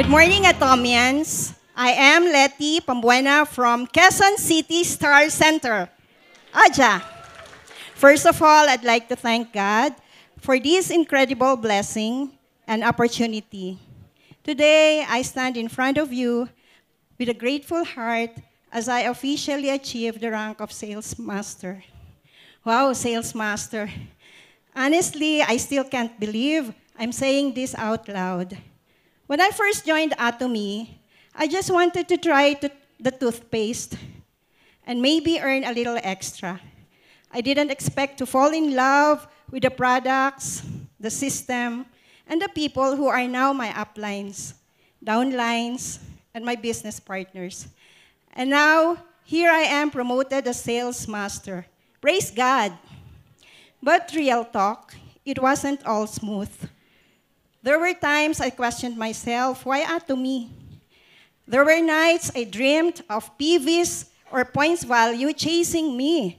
Good morning, Atomians. I am Letty Pambuena from Quezon City Star Center. Aja. First of all, I'd like to thank God for this incredible blessing and opportunity. Today, I stand in front of you with a grateful heart as I officially achieve the rank of Sales Master. Wow, Sales Master. Honestly, I still can't believe I'm saying this out loud. When I first joined Atomy, I just wanted to try the toothpaste and maybe earn a little extra. I didn't expect to fall in love with the products, the system, and the people who are now my uplines, downlines, and my business partners. And now, here I am promoted as Sales Master. Praise God. But real talk, it wasn't all smooth. There were times I questioned myself, why Atomy? There were nights I dreamed of PVs or points value chasing me.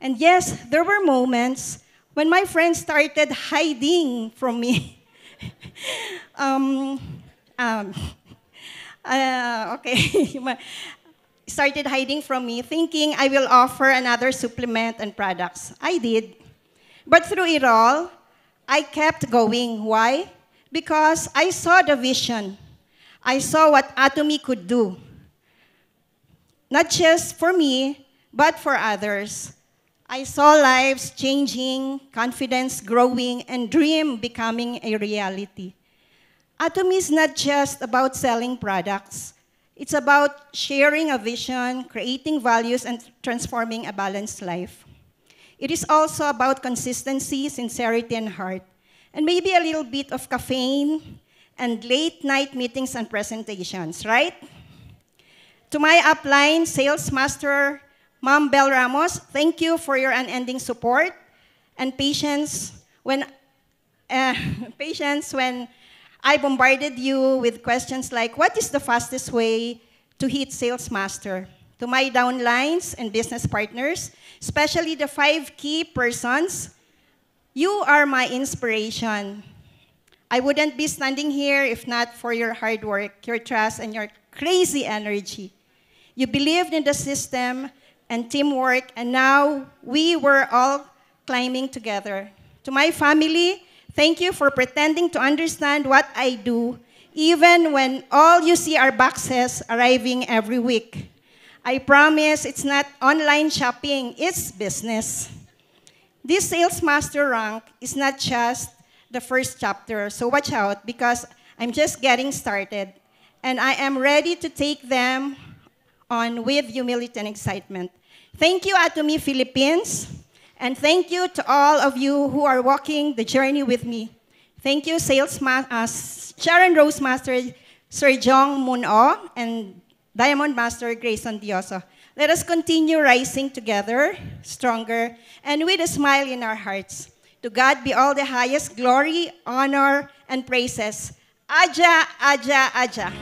And yes, there were moments when my friends started hiding from me. Started hiding from me, thinking I will offer another supplement and products. I did. But through it all, I kept going. Why? Because I saw the vision. I saw what Atomy could do. Not just for me, but for others. I saw lives changing, confidence growing, and dream becoming a reality. Atomy is not just about selling products. It's about sharing a vision, creating values, and transforming a balanced life. It is also about consistency, sincerity, and heart, and maybe a little bit of caffeine and late-night meetings and presentations, right? To my upline, Sales Master, Ma'am Bel Ramos, thank you for your unending support and patience when I bombarded you with questions like, what is the fastest way to hit Sales Master? To my downlines and business partners, especially the 5 key persons, you are my inspiration. I wouldn't be standing here if not for your hard work, your trust, and your crazy energy. You believed in the system and teamwork, and now we were all climbing together. To my family, thank you for pretending to understand what I do, even when all you see are boxes arriving every week. I promise it's not online shopping, it's business. This Sales Master rank is not just the first chapter, so watch out because I'm just getting started and I am ready to take them on with humility and excitement. Thank you, Atomy Philippines, and thank you to all of you who are walking the journey with me. Thank you, Sharon Rose Master, Sir Jong Moon-o, and Diamond Master Grayson Dioso. Let us continue rising together, stronger, and with a smile in our hearts. To God be all the highest glory, honor, and praises. Aja, Aja, Aja.